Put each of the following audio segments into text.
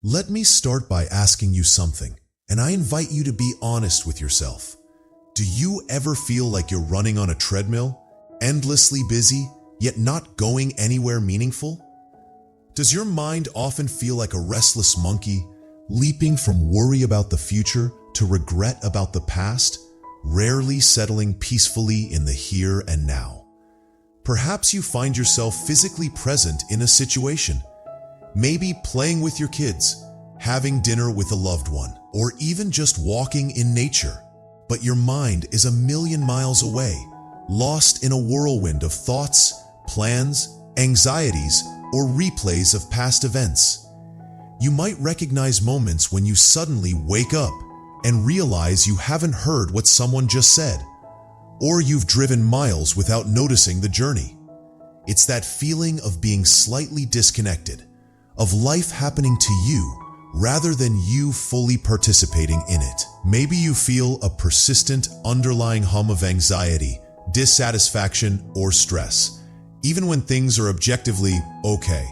Let me start by asking you something, and I invite you to be honest with yourself. Do you ever feel like you're running on a treadmill, endlessly busy, yet not going anywhere meaningful? Does your mind often feel like a restless monkey, leaping from worry about the future to regret about the past, rarely settling peacefully in the here and now? Perhaps you find yourself physically present in a situation, maybe playing with your kids, having dinner with a loved one, or even just walking in nature. But your mind is a million miles away, lost in a whirlwind of thoughts, plans, anxieties, or replays of past events. You might recognize moments when you suddenly wake up and realize you haven't heard what someone just said, or you've driven miles without noticing the journey. It's that feeling of being slightly disconnected, of life happening to you rather than you fully participating in it. Maybe you feel a persistent underlying hum of anxiety, dissatisfaction, or stress, even when things are objectively okay.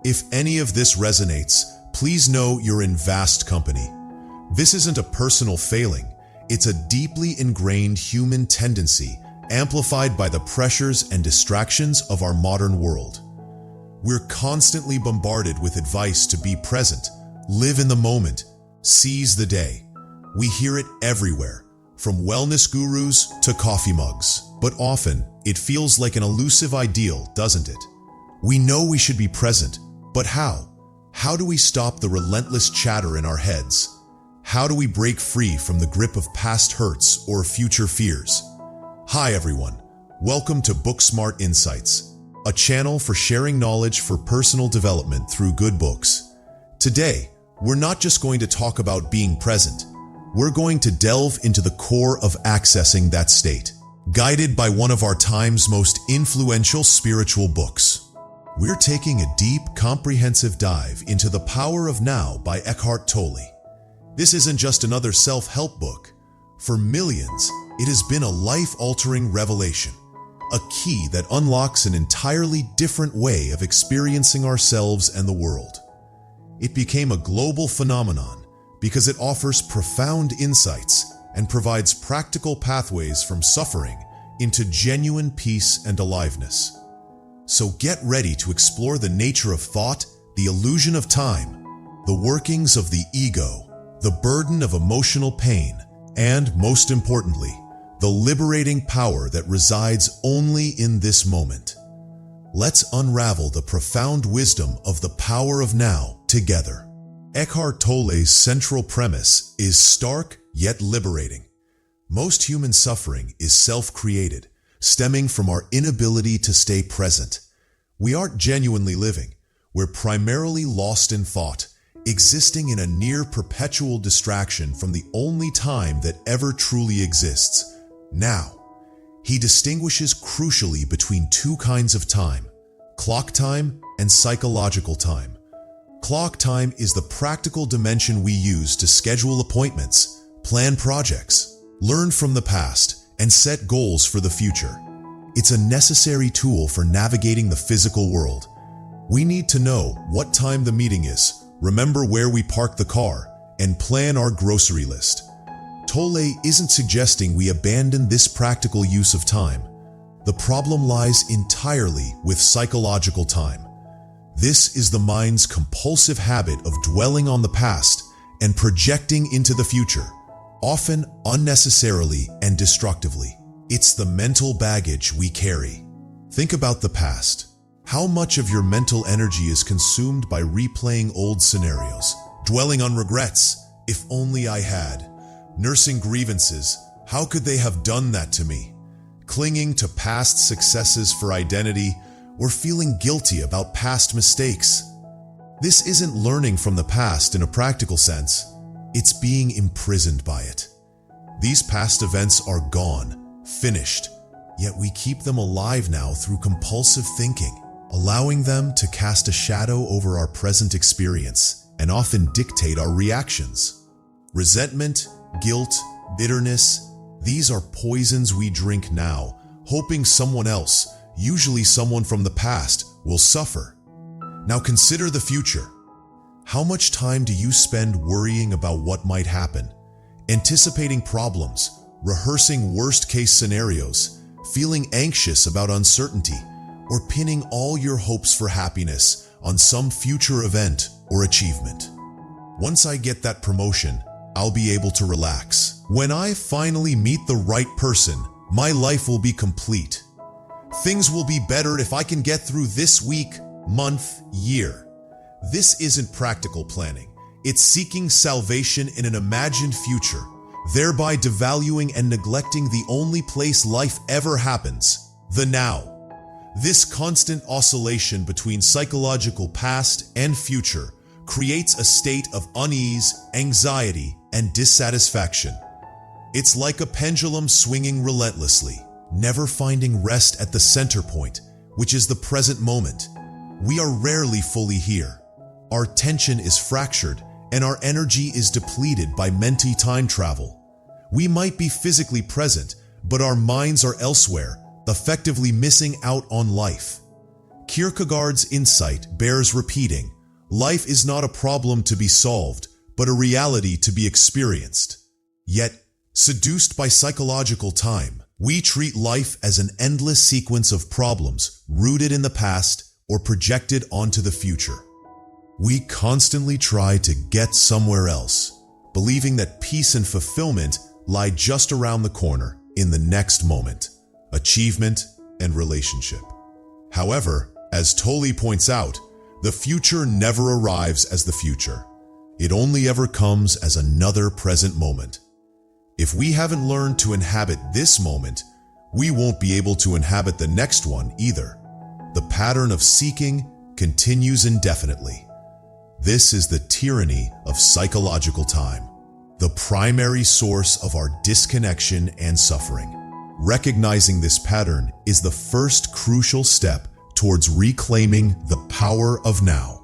If any of this resonates, please know you're in vast company. This isn't a personal failing. It's a deeply ingrained human tendency, amplified by the pressures and distractions of our modern world. We're constantly bombarded with advice to be present, live in the moment, seize the day. We hear it everywhere, from wellness gurus to coffee mugs. But often, it feels like an elusive ideal, doesn't it? We know we should be present, but how? How do we stop the relentless chatter in our heads? How do we break free from the grip of past hurts or future fears? Hi everyone, welcome to BookSmart Insights, a channel for sharing knowledge for personal development through good books. Today, we're not just going to talk about being present. We're going to delve into the core of accessing that state, guided by one of our time's most influential spiritual books. We're taking a deep, comprehensive dive into The Power of Now by Eckhart Tolle. This isn't just another self-help book. For millions, it has been a life-altering revelation, a key that unlocks an entirely different way of experiencing ourselves and the world. It became a global phenomenon because it offers profound insights and provides practical pathways from suffering into genuine peace and aliveness. So get ready to explore the nature of thought, the illusion of time, the workings of the ego, the burden of emotional pain, and, most importantly, the liberating power that resides only in this moment. Let's unravel the profound wisdom of the power of now together. Eckhart Tolle's central premise is stark yet liberating. Most human suffering is self-created, stemming from our inability to stay present. We aren't genuinely living. We're primarily lost in thought, existing in a near-perpetual distraction from the only time that ever truly exists, now. He distinguishes crucially between two kinds of time, clock time and psychological time. Clock time is the practical dimension we use to schedule appointments, plan projects, learn from the past, and set goals for the future. It's a necessary tool for navigating the physical world. We need to know what time the meeting is, remember where we parked the car, and plan our grocery list. Tolle isn't suggesting we abandon this practical use of time. The problem lies entirely with psychological time. This is the mind's compulsive habit of dwelling on the past and projecting into the future, often unnecessarily and destructively. It's the mental baggage we carry. Think about the past. How much of your mental energy is consumed by replaying old scenarios, dwelling on regrets, if only I had, nursing grievances, how could they have done that to me, clinging to past successes for identity, or feeling guilty about past mistakes? This isn't learning from the past in a practical sense. It's being imprisoned by it. These past events are gone, finished, yet we keep them alive now through compulsive thinking, allowing them to cast a shadow over our present experience and often dictate our reactions. Resentment, guilt, bitterness, these are poisons we drink now, hoping someone else, usually someone from the past, will suffer. Now consider the future. How much time do you spend worrying about what might happen, anticipating problems, rehearsing worst-case scenarios, feeling anxious about uncertainty, or pinning all your hopes for happiness on some future event or achievement? Once I get that promotion, I'll be able to relax. When I finally meet the right person, my life will be complete. Things will be better if I can get through this week, month, year. This isn't practical planning. It's seeking salvation in an imagined future, thereby devaluing and neglecting the only place life ever happens, the now. This constant oscillation between psychological past and future creates a state of unease, anxiety, and dissatisfaction. It's like a pendulum swinging relentlessly, never finding rest at the center point, which is the present moment. We are rarely fully here. Our tension is fractured, and our energy is depleted by mental time travel. We might be physically present, but our minds are elsewhere, effectively missing out on life. Kierkegaard's insight bears repeating: life is not a problem to be solved, but a reality to be experienced. Yet, seduced by psychological time, we treat life as an endless sequence of problems rooted in the past or projected onto the future. We constantly try to get somewhere else, believing that peace and fulfillment lie just around the corner in the next moment, achievement, and relationship. However, as Tolle points out, the future never arrives as the future. It only ever comes as another present moment. If we haven't learned to inhabit this moment, we won't be able to inhabit the next one either. The pattern of seeking continues indefinitely. This is the tyranny of psychological time, the primary source of our disconnection and suffering. Recognizing this pattern is the first crucial step towards reclaiming the power of now.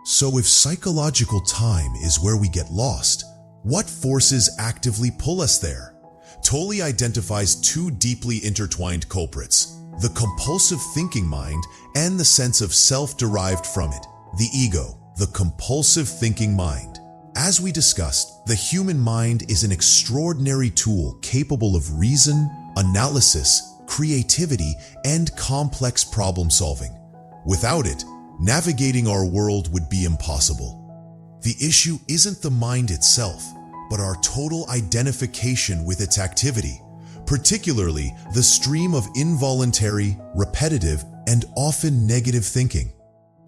So if psychological time is where we get lost, what forces actively pull us there? Tolle identifies two deeply intertwined culprits: the compulsive thinking mind and the sense of self derived from it, the ego. The compulsive thinking mind. As we discussed, the human mind is an extraordinary tool capable of reason, analysis, creativity, and complex problem solving. Without it, navigating our world would be impossible. The issue isn't the mind itself, but our total identification with its activity, particularly the stream of involuntary, repetitive, and often negative thinking.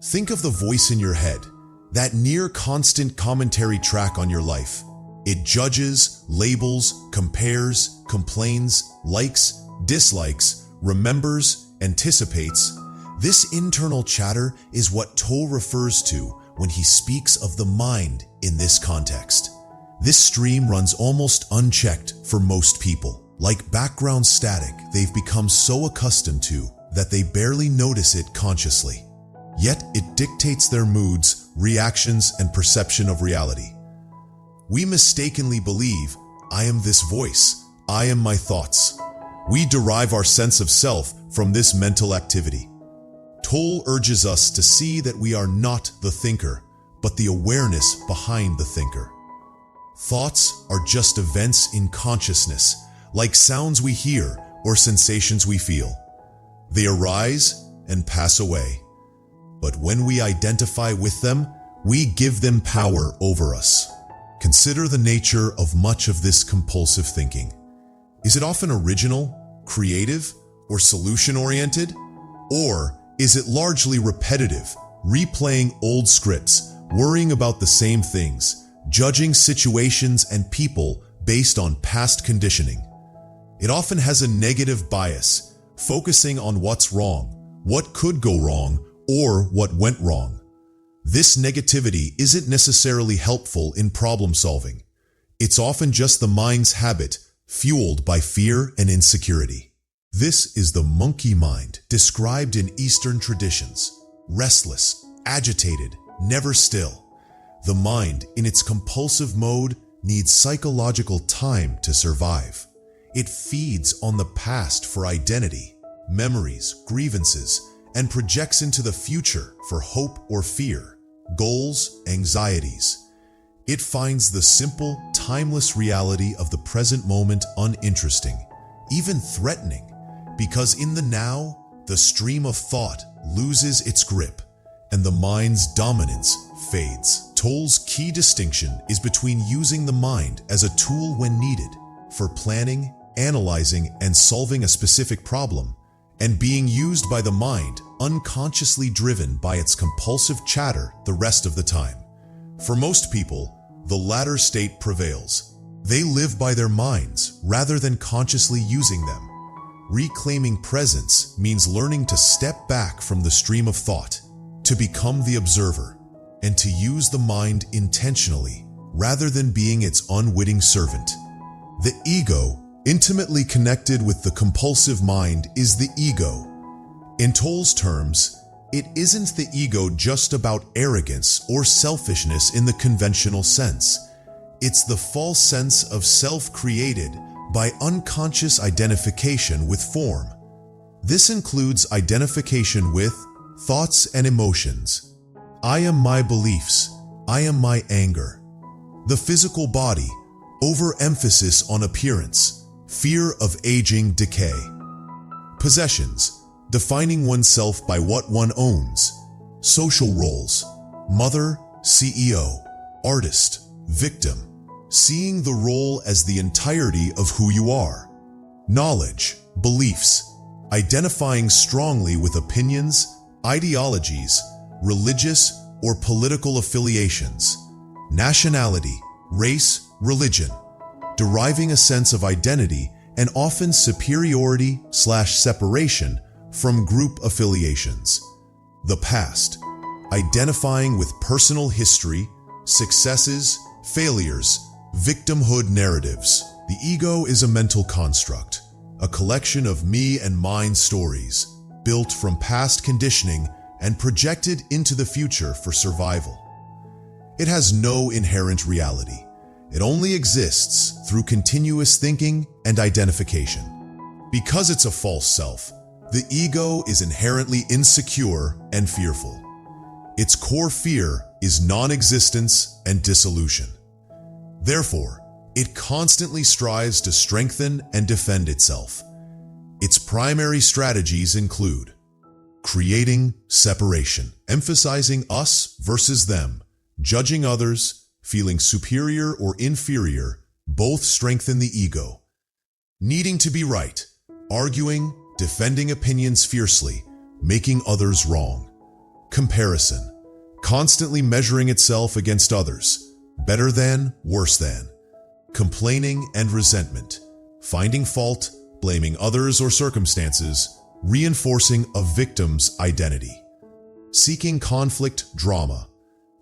Think of the voice in your head, that near constant commentary track on your life. It judges, labels, compares, complains, likes, dislikes, remembers, anticipates. This internal chatter is what Tolle refers to when he speaks of the mind in this context. This stream runs almost unchecked for most people. Like background static they've become so accustomed to that they barely notice it consciously. Yet it dictates their moods, reactions, and perception of reality. We mistakenly believe, I am this voice, I am my thoughts. We derive our sense of self from this mental activity. Tolle urges us to see that we are not the thinker, but the awareness behind the thinker. Thoughts are just events in consciousness, like sounds we hear or sensations we feel. They arise and pass away. But when we identify with them, we give them power over us. Consider the nature of much of this compulsive thinking. Is it often original, creative, or solution-oriented? Or is it largely repetitive, replaying old scripts, worrying about the same things, judging situations and people based on past conditioning? It often has a negative bias, focusing on what's wrong, what could go wrong, or what went wrong. This negativity isn't necessarily helpful in problem solving. It's often just the mind's habit, fueled by fear and insecurity. This is the monkey mind described in Eastern traditions: restless, agitated, never still. The mind, in its compulsive mode, needs psychological time to survive. It feeds on the past for identity, memories, grievances, and projects into the future for hope or fear. goals, anxieties. It finds the simple, timeless reality of the present moment uninteresting, even threatening, because in the now, the stream of thought loses its grip and the mind's dominance fades. Tolle's key distinction is between using the mind as a tool when needed for planning, analyzing, and solving a specific problem, and being used by the mind unconsciously driven by its compulsive chatter the rest of the time. For most people, the latter state prevails. They live by their minds rather than consciously using them. Reclaiming presence means learning to step back from the stream of thought, to become the observer, and to use the mind intentionally rather than being its unwitting servant. The ego, intimately connected with the compulsive mind, is the ego. In Tolle's terms, it isn't the ego just about arrogance or selfishness in the conventional sense. It's the false sense of self created by unconscious identification with form. This includes identification with thoughts and emotions. I am my beliefs. I am my anger. The physical body, overemphasis on appearance, fear of aging decay. Possessions, defining oneself by what one owns. Social roles, mother, CEO, artist, victim, seeing the role as the entirety of who you are. Knowledge, beliefs, identifying strongly with opinions, ideologies, religious or political affiliations. Nationality, race, religion, deriving a sense of identity and often superiority/separation from group affiliations. The past, identifying with personal history, successes, failures, victimhood narratives. The ego is a mental construct, a collection of me and mine stories, built from past conditioning and projected into the future for survival. It has no inherent reality. It only exists through continuous thinking and identification. Because it's a false self, the ego is inherently insecure and fearful. Its core fear is non-existence and dissolution. Therefore, it constantly strives to strengthen and defend itself. Its primary strategies include creating separation, emphasizing us versus them, judging others, feeling superior or inferior, both strengthen the ego. Needing to be right, arguing, defending opinions fiercely, making others wrong. Comparison, constantly measuring itself against others, better than, worse than. Complaining and resentment, finding fault, blaming others or circumstances, reinforcing a victim's identity. Seeking conflict, drama.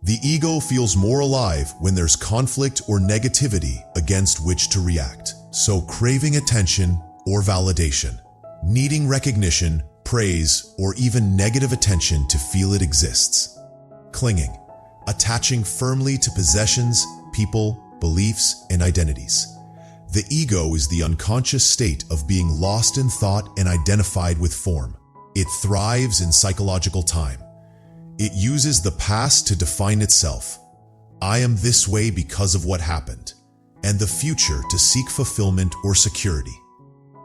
The ego feels more alive when there's conflict or negativity against which to react. So craving attention or validation, needing recognition, praise, or even negative attention to feel it exists. Clinging, attaching firmly to possessions, people, beliefs, and identities. The ego is the unconscious state of being lost in thought and identified with form. It thrives in psychological time. It uses the past to define itself. I am this way because of what happened, and the future to seek fulfillment or security.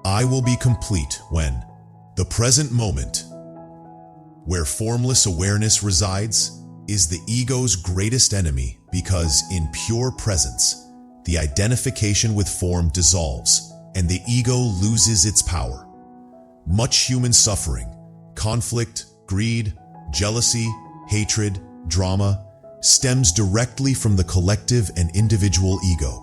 I will be complete when the present moment, where formless awareness resides, is the ego's greatest enemy because in pure presence, the identification with form dissolves and the ego loses its power. Much human suffering, conflict, greed, jealousy, hatred, drama, stems directly from the collective and individual ego.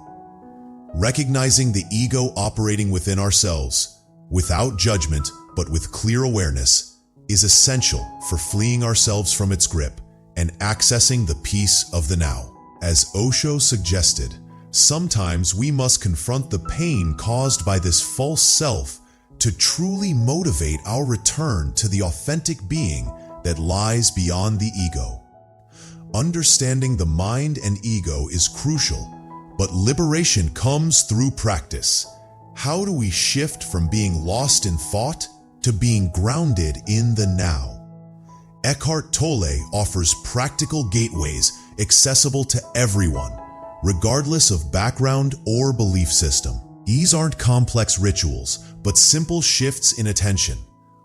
Recognizing the ego operating within ourselves, without judgment but with clear awareness, is essential for fleeing ourselves from its grip and accessing the peace of the now. As Osho suggested, sometimes we must confront the pain caused by this false self to truly motivate our return to the authentic being that lies beyond the ego. Understanding the mind and ego is crucial, but liberation comes through practice. How do we shift from being lost in thought to being grounded in the now? Eckhart Tolle offers practical gateways accessible to everyone, regardless of background or belief system. These aren't complex rituals, but simple shifts in attention.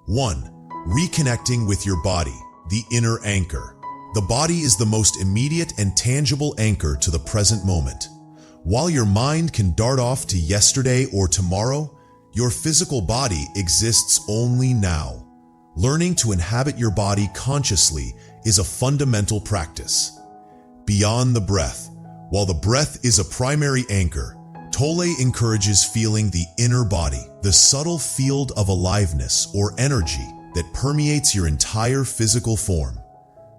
1. Reconnecting with your body, the inner anchor. The body is the most immediate and tangible anchor to the present moment. While your mind can dart off to yesterday or tomorrow, your physical body exists only now. Learning to inhabit your body consciously is a fundamental practice. Beyond the breath. While the breath is a primary anchor, Tolle encourages feeling the inner body, the subtle field of aliveness or energy that permeates your entire physical form.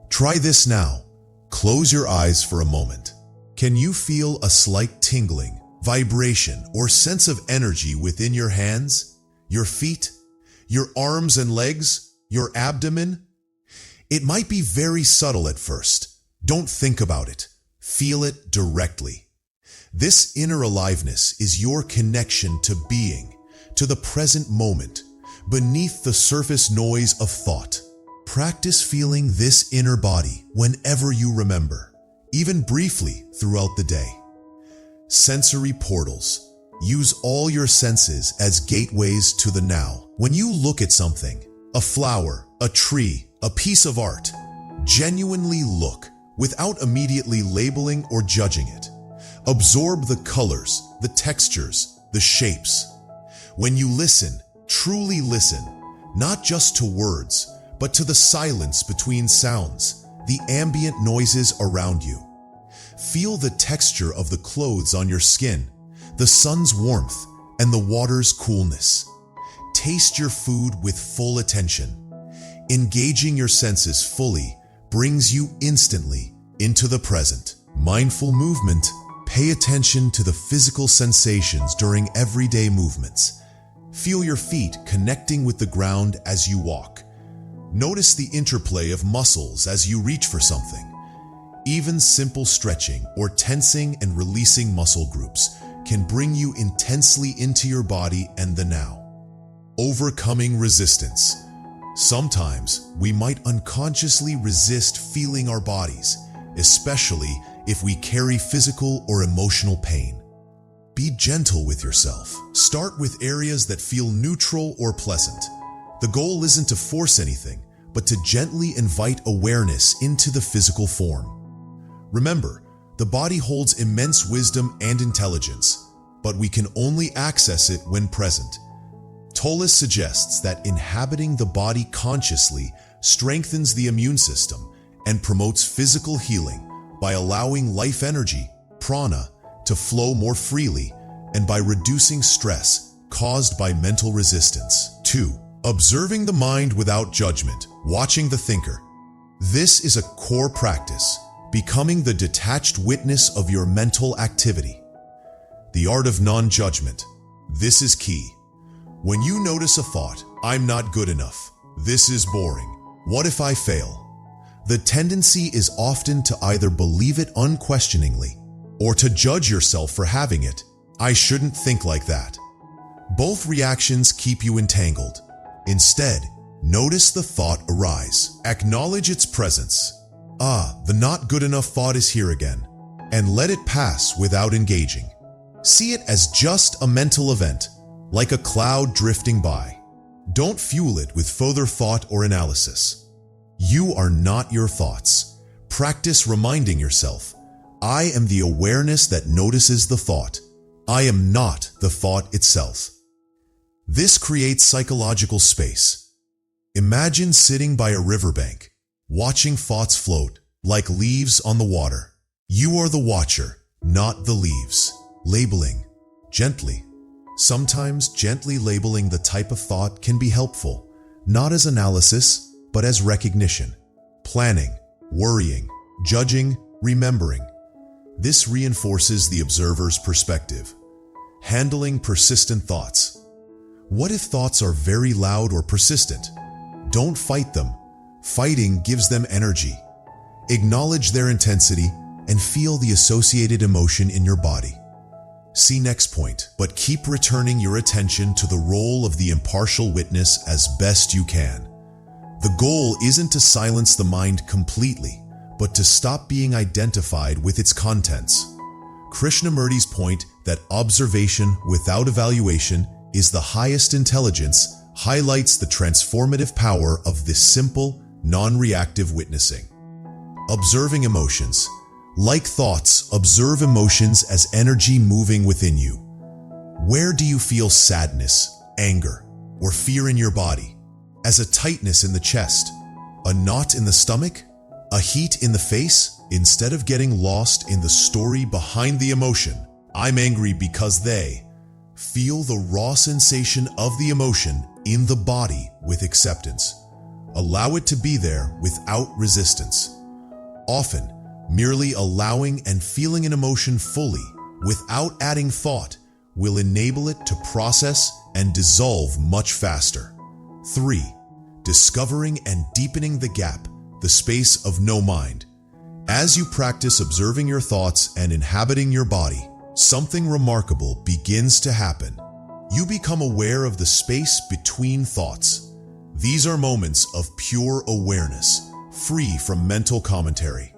Try this now. Close your eyes for a moment. Can you feel a slight tingling, vibration, or sense of energy within your hands, your feet, your arms and legs, your abdomen? It might be very subtle at first. Don't think about it. Feel it directly. This inner aliveness is your connection to being, to the present moment, beneath the surface noise of thought. Practice feeling this inner body whenever you remember, even briefly throughout the day. Sensory portals. Use all your senses as gateways to the now. When you look at something, a flower, a tree, a piece of art, genuinely look without immediately labeling or judging it. Absorb the colors, the textures, the shapes. When you listen, truly listen, not just to words, but to the silence between sounds, the ambient noises around you. Feel the texture of the clothes on your skin, the sun's warmth, and the water's coolness. Taste your food with full attention. Engaging your senses fully brings you instantly into the present. Mindful movement. Pay attention to the physical sensations during everyday movements. Feel your feet connecting with the ground as you walk. Notice the interplay of muscles as you reach for something. Even simple stretching or tensing and releasing muscle groups can bring you intensely into your body and the now. Overcoming resistance. Sometimes we might unconsciously resist feeling our bodies, especially if we carry physical or emotional pain. Be gentle with yourself. Start with areas that feel neutral or pleasant. The goal isn't to force anything, but to gently invite awareness into the physical form. Remember, the body holds immense wisdom and intelligence, but we can only access it when present. Tolle suggests that inhabiting the body consciously strengthens the immune system and promotes physical healing by allowing life energy, prana, to flow more freely and by reducing stress caused by mental resistance. 2. Observing the mind without judgment, watching the thinker. This is a core practice, becoming the detached witness of your mental activity. The art of non-judgment. This is key. When you notice a thought, I'm not good enough, this is boring, what if I fail? The tendency is often to either believe it unquestioningly or to judge yourself for having it. I shouldn't think like that. Both reactions keep you entangled. Instead, notice the thought arise. Acknowledge its presence. The not good enough thought is here again, and let it pass without engaging. See it as just a mental event, like a cloud drifting by. Don't fuel it with further thought or analysis. You are not your thoughts. Practice reminding yourself, I am the awareness that notices the thought. I am not the thought itself. This creates psychological space. Imagine sitting by a riverbank, watching thoughts float like leaves on the water. You are the watcher, not the leaves. Labeling, gently. Sometimes gently labeling the type of thought can be helpful, not as analysis, but as recognition. Planning, worrying, judging, remembering. This reinforces the observer's perspective. Handling persistent thoughts. What if thoughts are very loud or persistent? Don't fight them. Fighting gives them energy. Acknowledge their intensity and feel the associated emotion in your body. See next point, but keep returning your attention to the role of the impartial witness as best you can. The goal isn't to silence the mind completely, but to stop being identified with its contents. Krishnamurti's point that observation without evaluation is the highest intelligence highlights the transformative power of this simple, non-reactive witnessing. Observing emotions. Like thoughts, observe emotions as energy moving within you. Where do you feel sadness, anger, or fear in your body? As a tightness in the chest, a knot in the stomach, a heat in the face? Instead of getting lost in the story behind the emotion, I'm angry because they, feel the raw sensation of the emotion in the body with acceptance. Allow it to be there without resistance. Often, merely allowing and feeling an emotion fully, without adding thought, will enable it to process and dissolve much faster. 3. Discovering and deepening the gap, the space of no mind. As you practice observing your thoughts and inhabiting your body, something remarkable begins to happen. You become aware of the space between thoughts. These are moments of pure awareness, free from mental commentary.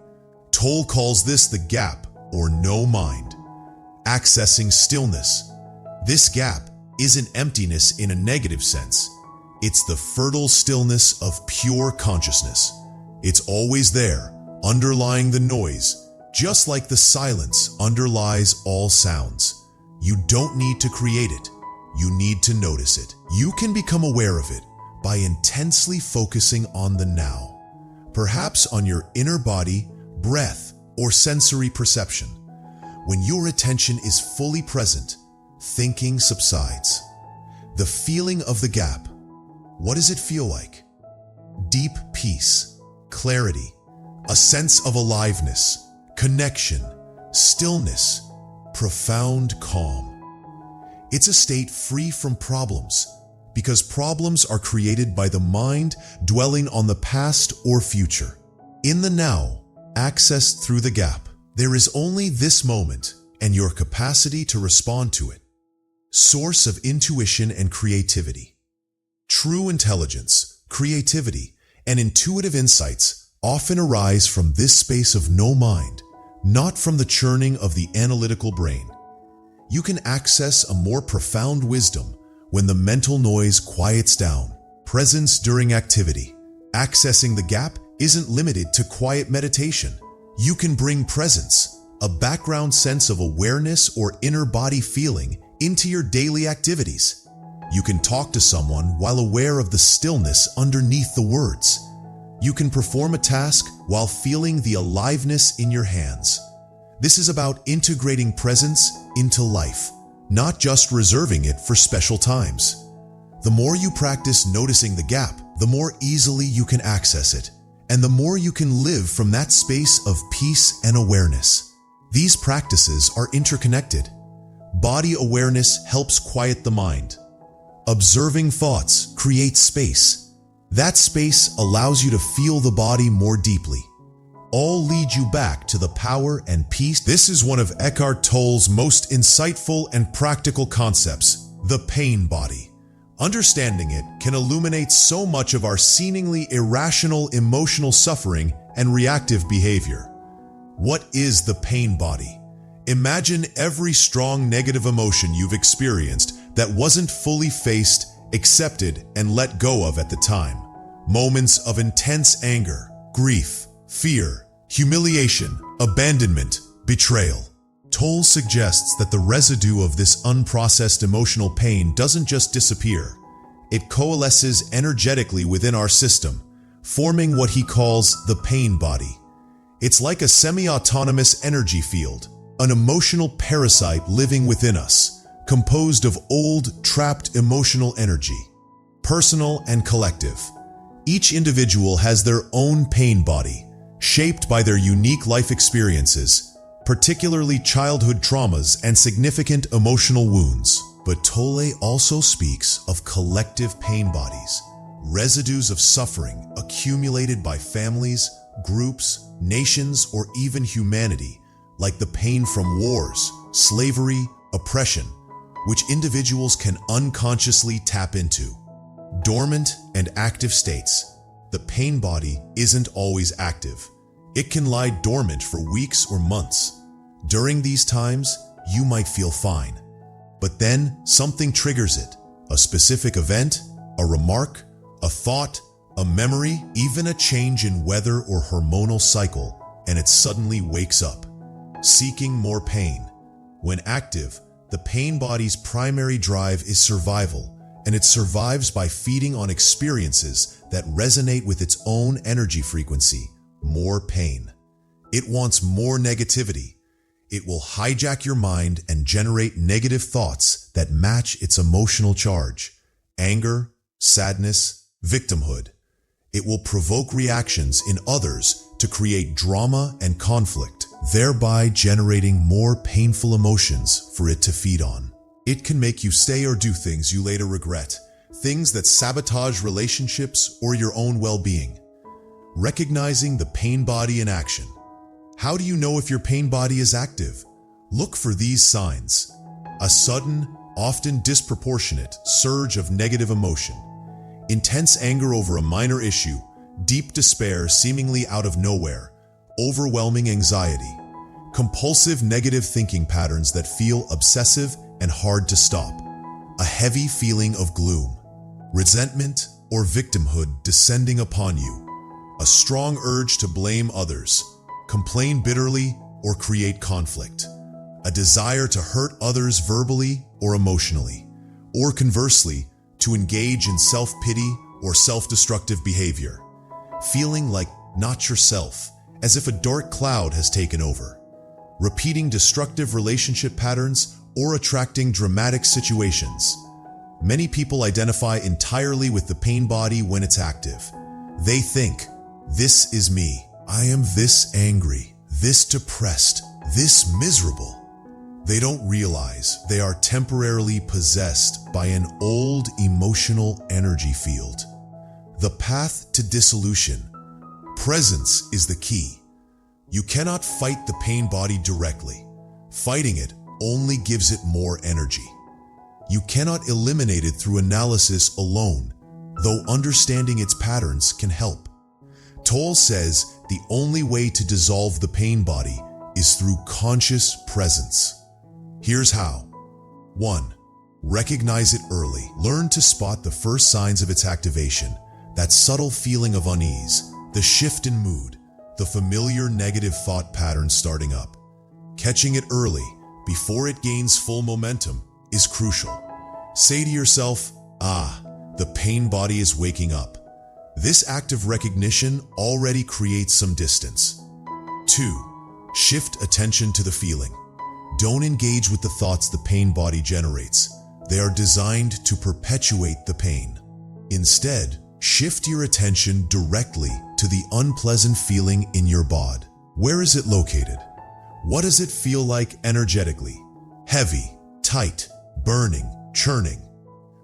Tolle calls this the gap or no mind. Accessing stillness. This gap isn't emptiness in a negative sense. It's the fertile stillness of pure consciousness. It's always there, underlying the noise, just like the silence underlies all sounds. You don't need to create it. You need to notice it. You can become aware of it by intensely focusing on the now, perhaps on your inner body, breath, or sensory perception. When your attention is fully present, thinking subsides. The feeling of the gap. What does it feel like? Deep peace, clarity, a sense of aliveness, connection, stillness, profound calm. It's a state free from problems, because problems are created by the mind dwelling on the past or future. In the now, accessed through the gap, there is only this moment and your capacity to respond to it. Source of intuition and creativity. True intelligence, creativity, and intuitive insights often arise from this space of no mind, not from the churning of the analytical brain. You can access a more profound wisdom when the mental noise quiets down. Presence during activity. Accessing the gap isn't limited to quiet meditation. You can bring presence, a background sense of awareness or inner body feeling, into your daily activities. You can talk to someone while aware of the stillness underneath the words. You can perform a task while feeling the aliveness in your hands. This is about integrating presence into life, not just reserving it for special times. The more you practice noticing the gap, the more easily you can access it, and the more you can live from that space of peace and awareness. These practices are interconnected. Body awareness helps quiet the mind. Observing thoughts creates space. That space allows you to feel the body more deeply. All lead you back to the power and peace. This is one of Eckhart Tolle's most insightful and practical concepts, the pain body. Understanding it can illuminate so much of our seemingly irrational emotional suffering and reactive behavior. What is the pain body? Imagine every strong negative emotion you've experienced that wasn't fully faced, accepted, and let go of at the time. Moments of intense anger, grief, fear, humiliation, abandonment, betrayal. Tolle suggests that the residue of this unprocessed emotional pain doesn't just disappear. It coalesces energetically within our system, forming what he calls the pain body. It's like a semi-autonomous energy field, an emotional parasite living within us, composed of old, trapped emotional energy, personal and collective. Each individual has their own pain body, shaped by their unique life experiences, particularly childhood traumas and significant emotional wounds. But Tolle also speaks of collective pain bodies, residues of suffering accumulated by families, groups, nations, or even humanity, like the pain from wars, slavery, oppression, which individuals can unconsciously tap into. Dormant and active states. the pain body isn't always active. It can lie dormant for weeks or months. During these times, you might feel fine. But then something triggers it. A specific event, a remark, a thought, a memory, even a change in weather or hormonal cycle, and it suddenly wakes up, seeking more pain. When active, the pain body's primary drive is survival, and it survives by feeding on experiences that resonate with its own energy frequency, more pain. It wants more negativity. It will hijack your mind and generate negative thoughts that match its emotional charge: anger, sadness, victimhood. It will provoke reactions in others to create drama and conflict, thereby generating more painful emotions for it to feed on. It can make you say or do things you later regret, things that sabotage relationships or your own well-being. Recognizing the pain body in action. How do you know if your pain body is active? Look for these signs: a sudden, often disproportionate surge of negative emotion, intense anger over a minor issue, deep despair seemingly out of nowhere, overwhelming anxiety, compulsive negative thinking patterns that feel obsessive and hard to stop, a heavy feeling of gloom, resentment or victimhood descending upon you, a strong urge to blame others, complain bitterly, or create conflict, a desire to hurt others verbally or emotionally, or conversely, to engage in self-pity or self-destructive behavior, feeling like not yourself, as if a dark cloud has taken over, repeating destructive relationship patterns or attracting dramatic situations. Many people identify entirely with the pain body when it's active. They think, "This is me. I am this angry, this depressed, this miserable." They don't realize they are temporarily possessed by an old emotional energy field. The path to dissolution. Presence is the key. You cannot fight the pain body directly. Fighting it only gives it more energy. You cannot eliminate it through analysis alone, though understanding its patterns can help. Tolle says the only way to dissolve the pain body is through conscious presence. Here's how. 1. Recognize it early. Learn to spot the first signs of its activation, that subtle feeling of unease, the shift in mood, the familiar negative thought patterns starting up. Catching it early, before it gains full momentum, is crucial. Say to yourself, the pain body is waking up. This act of recognition already creates some distance. 2. Shift attention to the feeling. Don't engage with the thoughts the pain body generates. They are designed to perpetuate the pain. Instead, shift your attention directly to the unpleasant feeling in your body. Where is it located? What does it feel like energetically? Heavy, tight, burning, churning.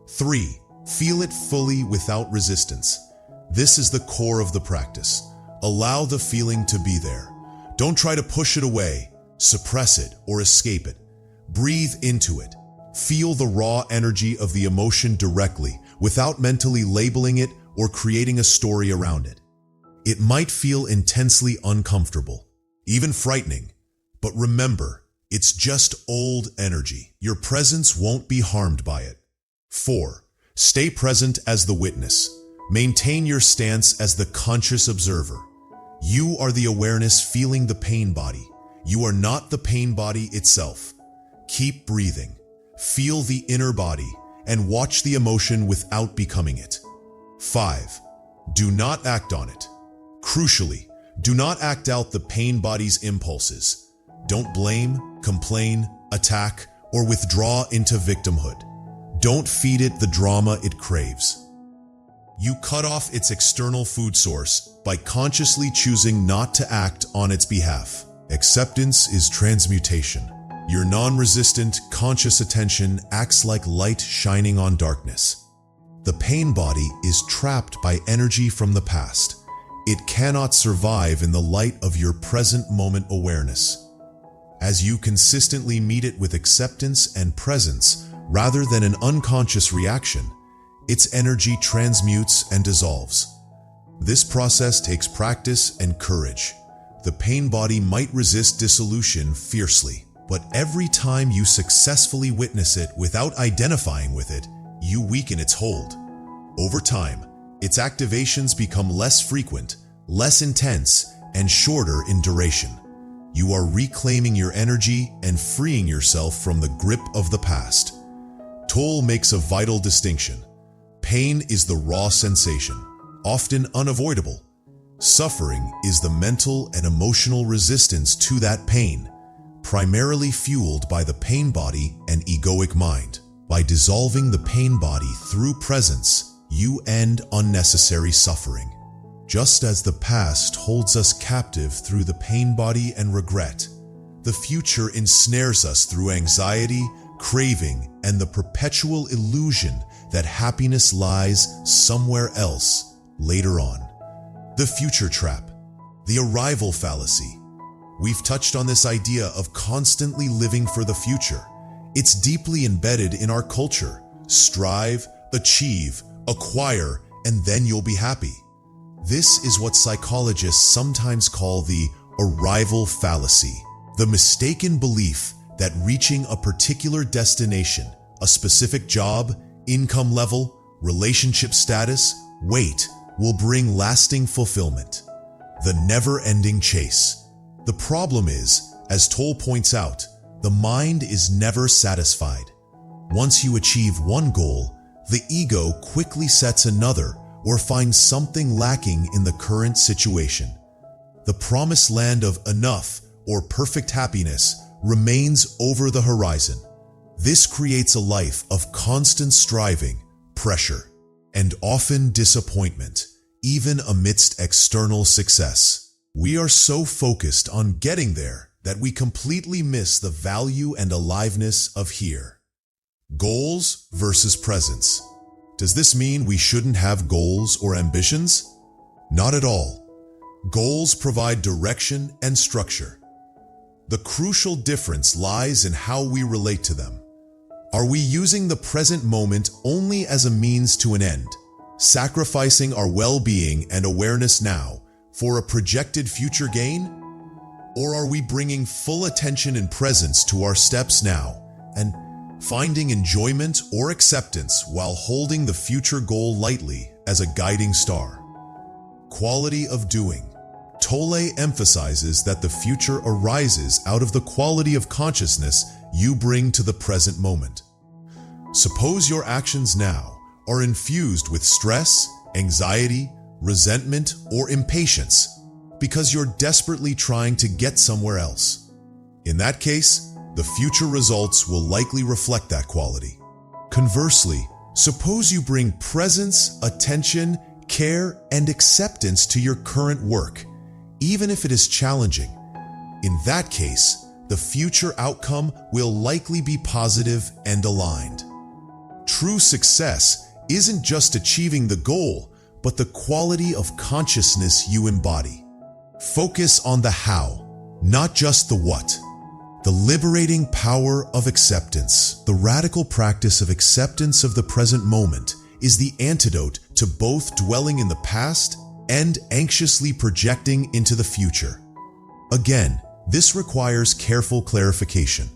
3. Feel it fully without resistance. This is the core of the practice. Allow the feeling to be there. Don't try to push it away, suppress it, or escape it. Breathe into it. Feel the raw energy of the emotion directly, without mentally labeling it or creating a story around it. It might feel intensely uncomfortable, even frightening, but remember, it's just old energy. Your presence won't be harmed by it. 4. Stay present as the witness. Maintain your stance as the conscious observer. You are the awareness feeling the pain body. You are not the pain body itself. Keep breathing. Feel the inner body and watch the emotion without becoming it. 5. Do not act on it. Crucially, do not act out the pain body's impulses. Don't blame, complain, attack, or withdraw into victimhood. Don't feed it the drama it craves. You cut off its external food source by consciously choosing not to act on its behalf. Acceptance is transmutation. Your non-resistant, conscious attention acts like light shining on darkness. The pain body is trapped by energy from the past. It cannot survive in the light of your present moment awareness. As you consistently meet it with acceptance and presence rather than an unconscious reaction, its energy transmutes and dissolves. This process takes practice and courage. The pain body might resist dissolution fiercely, but every time you successfully witness it without identifying with it, you weaken its hold. Over time, its activations become less frequent, less intense, and shorter in duration. You are reclaiming your energy and freeing yourself from the grip of the past. Tolle makes a vital distinction. Pain is the raw sensation, often unavoidable. Suffering is the mental and emotional resistance to that pain, primarily fueled by the pain body and egoic mind. By dissolving the pain body through presence, you end unnecessary suffering. Just as the past holds us captive through the pain body and regret, the future ensnares us through anxiety, craving, and the perpetual illusion that happiness lies somewhere else later on. The future trap, the arrival fallacy. We've touched on this idea of constantly living for the future. It's deeply embedded in our culture. Strive, achieve, acquire, and then you'll be happy. This is what psychologists sometimes call the arrival fallacy, the mistaken belief that reaching a particular destination, a specific job, income level, relationship status, weight, will bring lasting fulfillment. The never-ending chase. The problem is, as Tolle points out, the mind is never satisfied. Once you achieve one goal, the ego quickly sets another or finds something lacking in the current situation. The promised land of enough or perfect happiness remains over the horizon. This creates a life of constant striving, pressure, and often disappointment, even amidst external success. We are so focused on getting there that we completely miss the value and aliveness of here. Goals versus presence. Does this mean we shouldn't have goals or ambitions? Not at all. Goals provide direction and structure. The crucial difference lies in how we relate to them. Are we using the present moment only as a means to an end, sacrificing our well-being and awareness now for a projected future gain? Or are we bringing full attention and presence to our steps now and finding enjoyment or acceptance while holding the future goal lightly as a guiding star? Quality of doing. Tolle emphasizes that the future arises out of the quality of consciousness you bring to the present moment. Suppose your actions now are infused with stress, anxiety, resentment, or impatience because you're desperately trying to get somewhere else. In that case, the future results will likely reflect that quality. Conversely, suppose you bring presence, attention, care, and acceptance to your current work, even if it is challenging. In that case, the future outcome will likely be positive and aligned. True success isn't just achieving the goal, but the quality of consciousness you embody. Focus on the how, not just the what. The liberating power of acceptance. The radical practice of acceptance of the present moment is the antidote to both dwelling in the past and anxiously projecting into the future. Again, this requires careful clarification.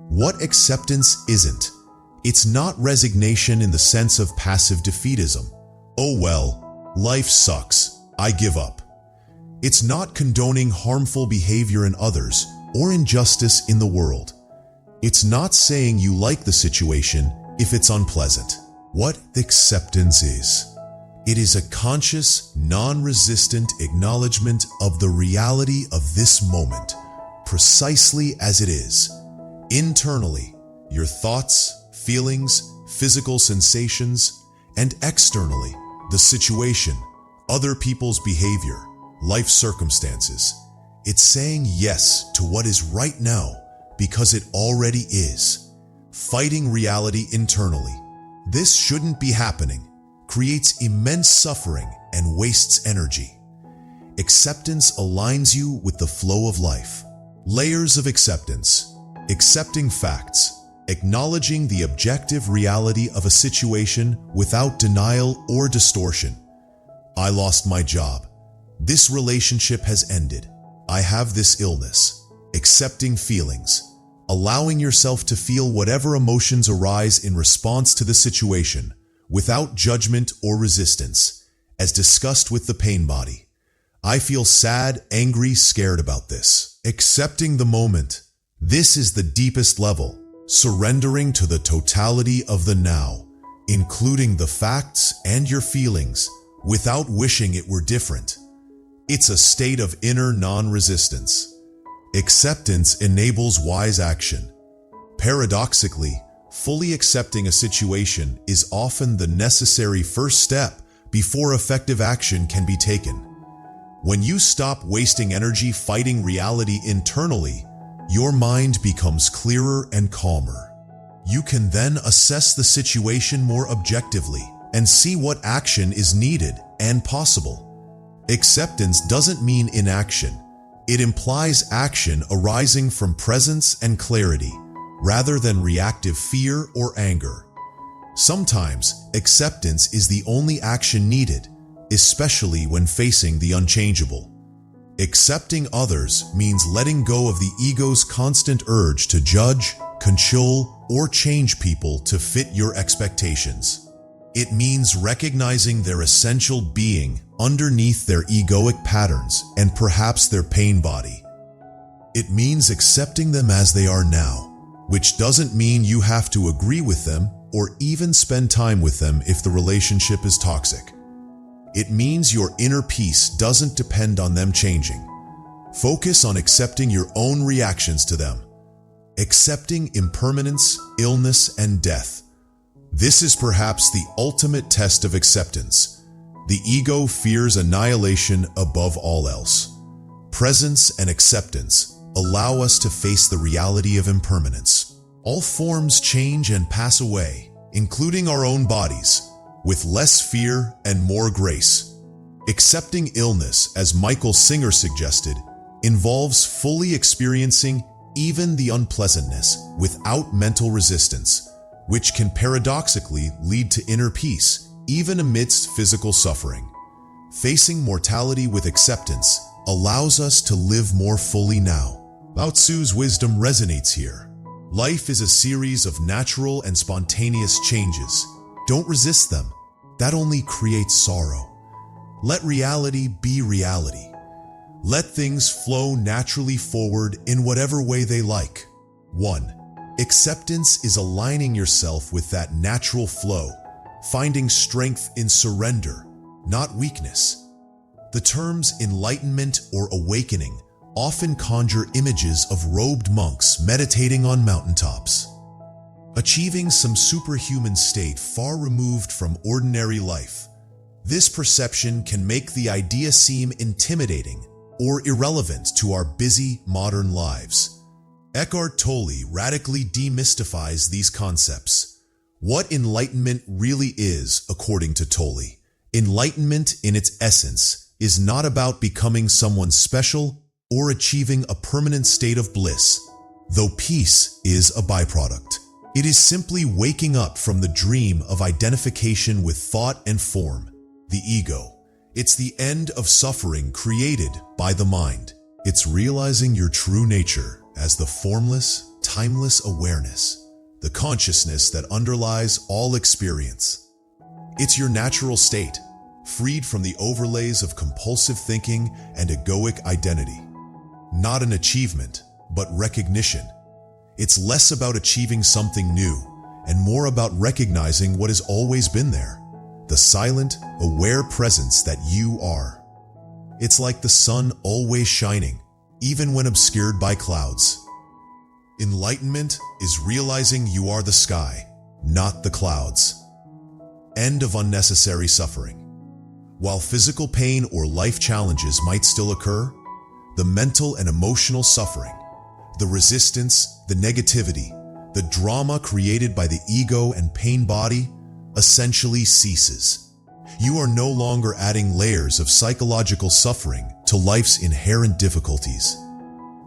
What acceptance isn't? It's not resignation in the sense of passive defeatism. Oh well, life sucks, I give up. It's not condoning harmful behavior in others or injustice in the world. It's not saying you like the situation if it's unpleasant. What acceptance is? It is a conscious, non-resistant acknowledgement of the reality of this moment, precisely as it is. Internally, your thoughts, feelings, physical sensations, and externally, the situation, other people's behavior, life circumstances. It's saying yes to what is right now because it already is. Fighting reality internally. This shouldn't be happening. Creates immense suffering and wastes energy. Acceptance aligns you with the flow of life. Layers of acceptance. Accepting facts. Acknowledging the objective reality of a situation without denial or distortion. I lost my job. This relationship has ended. I have this illness. Accepting feelings. Allowing yourself to feel whatever emotions arise in response to the situation, without judgment or resistance, as discussed with the pain body. I feel sad, angry, scared about this. Accepting the moment. This is the deepest level, surrendering to the totality of the now, including the facts and your feelings, without wishing it were different. It's a state of inner non-resistance. Acceptance enables wise action. Paradoxically, fully accepting a situation is often the necessary first step before effective action can be taken. When you stop wasting energy fighting reality internally, your mind becomes clearer and calmer. You can then assess the situation more objectively and see what action is needed and possible. Acceptance doesn't mean inaction. It implies action arising from presence and clarity, rather than reactive fear or anger. Sometimes, acceptance is the only action needed, especially when facing the unchangeable. Accepting others means letting go of the ego's constant urge to judge, control, or change people to fit your expectations. It means recognizing their essential being underneath their egoic patterns and perhaps their pain body. It means accepting them as they are now, which doesn't mean you have to agree with them or even spend time with them if the relationship is toxic. It means your inner peace doesn't depend on them changing. Focus on accepting your own reactions to them. Accepting impermanence, illness, and death. This is perhaps the ultimate test of acceptance. The ego fears annihilation above all else. Presence and acceptance allow us to face the reality of impermanence. All forms change and pass away, including our own bodies, with less fear and more grace. Accepting illness, as Michael Singer suggested, involves fully experiencing even the unpleasantness without mental resistance, which can paradoxically lead to inner peace, even amidst physical suffering. Facing mortality with acceptance allows us to live more fully now. Lao Tzu's wisdom resonates here. Life is a series of natural and spontaneous changes. Don't resist them. That only creates sorrow. Let reality be reality. Let things flow naturally forward in whatever way they like. 1. Acceptance is aligning yourself with that natural flow, finding strength in surrender, not weakness. The terms enlightenment or awakening often conjure images of robed monks meditating on mountaintops, achieving some superhuman state far removed from ordinary life. This perception can make the idea seem intimidating or irrelevant to our busy modern lives. Eckhart Tolle radically demystifies these concepts. What enlightenment really is, according to Tolle, enlightenment in its essence is not about becoming someone special or achieving a permanent state of bliss, though peace is a byproduct. It is simply waking up from the dream of identification with thought and form, the ego. It's the end of suffering created by the mind. It's realizing your true nature as the formless, timeless awareness, the consciousness that underlies all experience. It's your natural state, freed from the overlays of compulsive thinking and egoic identity. Not an achievement, but recognition. It's less about achieving something new and more about recognizing what has always been there, the silent, aware presence that you are. It's like the sun always shining, even when obscured by clouds. Enlightenment is realizing you are the sky, not the clouds. End of unnecessary suffering. While physical pain or life challenges might still occur, the mental and emotional suffering, the resistance, the negativity, the drama created by the ego and pain body essentially ceases. You are no longer adding layers of psychological suffering to life's inherent difficulties.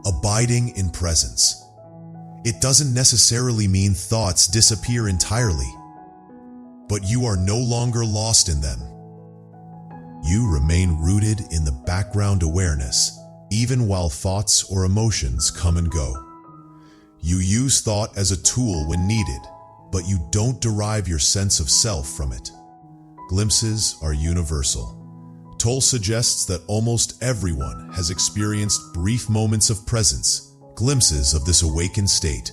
Abiding in presence. It doesn't necessarily mean thoughts disappear entirely, but you are no longer lost in them. You remain rooted in the background awareness, even while thoughts or emotions come and go. You use thought as a tool when needed, but you don't derive your sense of self from it. Glimpses are universal. Tolle suggests that almost everyone has experienced brief moments of presence, glimpses of this awakened state,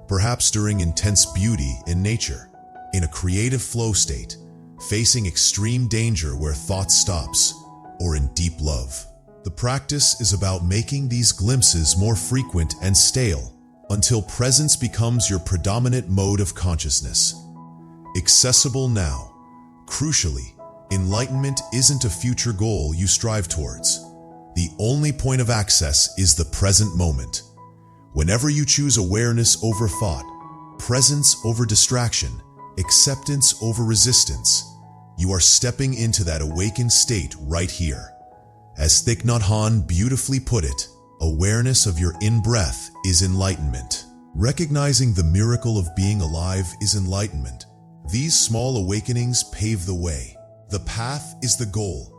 perhaps during intense beauty in nature, in a creative flow state, facing extreme danger where thought stops, or in deep love. The practice is about making these glimpses more frequent and stale until presence becomes your predominant mode of consciousness. Accessible now. Crucially, enlightenment isn't a future goal you strive towards. The only point of access is the present moment. Whenever you choose awareness over thought, presence over distraction, acceptance over resistance, you are stepping into that awakened state right here. As Thich Nhat Hanh beautifully put it, awareness of your in-breath is enlightenment. Recognizing the miracle of being alive is enlightenment. These small awakenings pave the way. The path is the goal.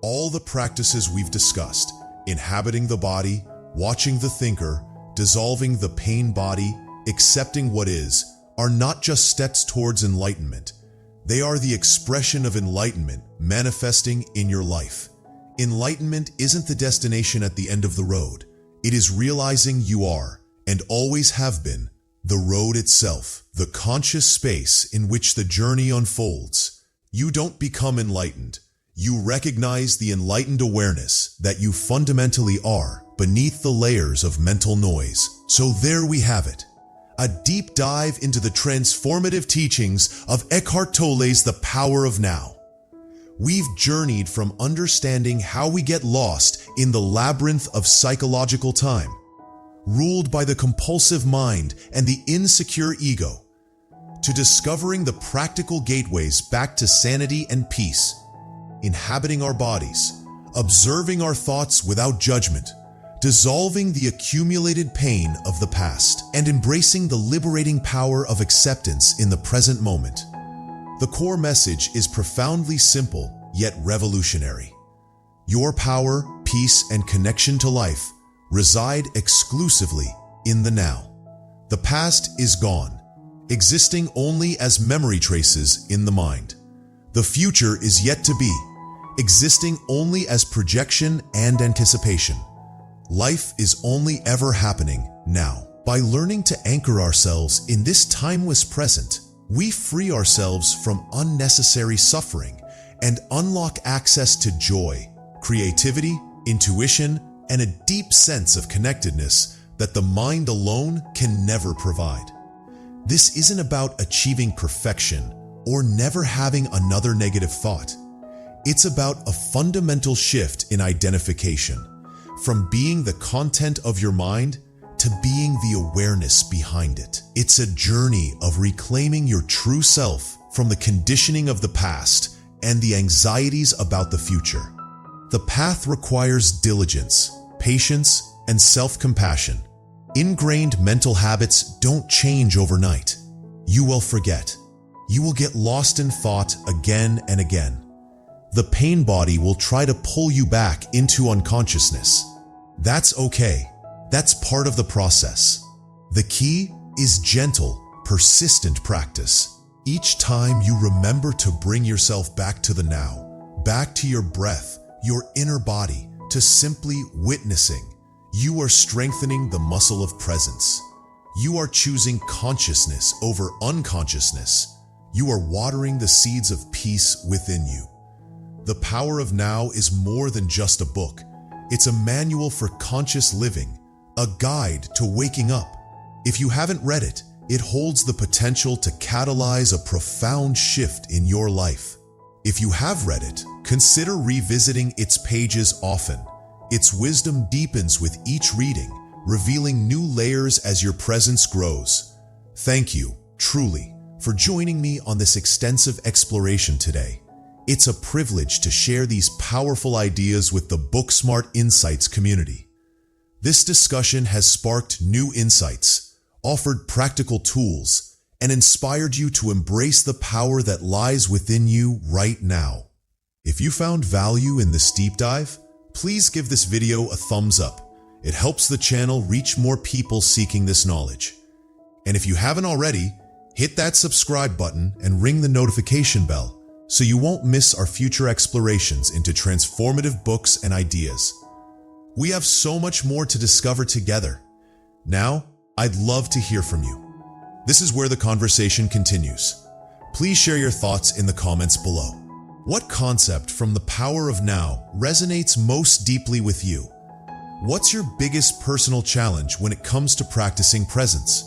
All the practices we've discussed, inhabiting the body, watching the thinker, dissolving the pain body, accepting what is, are not just steps towards enlightenment. They are the expression of enlightenment manifesting in your life. Enlightenment isn't the destination at the end of the road. It is realizing you are, and always have been, the road itself, the conscious space in which the journey unfolds. You don't become enlightened. You recognize the enlightened awareness that you fundamentally are beneath the layers of mental noise. So there we have it. A deep dive into the transformative teachings of Eckhart Tolle's The Power of Now. We've journeyed from understanding how we get lost in the labyrinth of psychological time, ruled by the compulsive mind and the insecure ego, to discovering the practical gateways back to sanity and peace, inhabiting our bodies, observing our thoughts without judgment, dissolving the accumulated pain of the past, and embracing the liberating power of acceptance in the present moment. The core message is profoundly simple, yet revolutionary. Your power, peace, and connection to life reside exclusively in the now. The past is gone, existing only as memory traces in the mind. The future is yet to be, existing only as projection and anticipation. Life is only ever happening now. By learning to anchor ourselves in this timeless present, we free ourselves from unnecessary suffering and unlock access to joy, creativity, intuition, and a deep sense of connectedness that the mind alone can never provide. This isn't about achieving perfection or never having another negative thought. It's about a fundamental shift in identification, from being the content of your mind to being the awareness behind it. It's a journey of reclaiming your true self from the conditioning of the past and the anxieties about the future. The path requires diligence, patience, and self-compassion. Ingrained mental habits don't change overnight. You will forget. You will get lost in thought again and again. The pain body will try to pull you back into unconsciousness. That's okay. That's part of the process. The key is gentle, persistent practice. Each time you remember to bring yourself back to the now, back to your breath, your inner body, to simply witnessing, you are strengthening the muscle of presence. You are choosing consciousness over unconsciousness. You are watering the seeds of peace within you. The Power of Now is more than just a book. It's a manual for conscious living, a guide to waking up. If you haven't read it, it holds the potential to catalyze a profound shift in your life. If you have read it, consider revisiting its pages often. Its wisdom deepens with each reading, revealing new layers as your presence grows. Thank you, truly, for joining me on this extensive exploration today. It's a privilege to share these powerful ideas with the BookSmart Insights community. This discussion has sparked new insights, offered practical tools, and inspired you to embrace the power that lies within you right now. If you found value in this deep dive, please give this video a thumbs up. It helps the channel reach more people seeking this knowledge. And if you haven't already, hit that subscribe button and ring the notification bell so you won't miss our future explorations into transformative books and ideas. We have so much more to discover together. Now, I'd love to hear from you. This is where the conversation continues. Please share your thoughts in the comments below. What concept from the power of now resonates most deeply with you? What's your biggest personal challenge when it comes to practicing presence?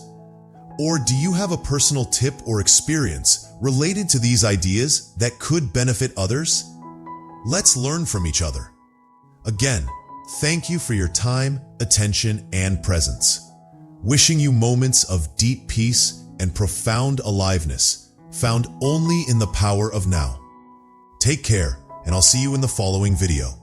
Or do you have a personal tip or experience related to these ideas that could benefit others? Let's learn from each other. Again, thank you for your time, attention, and presence. Wishing you moments of deep peace and profound aliveness, found only in the power of now. Take care, and I'll see you in the following video.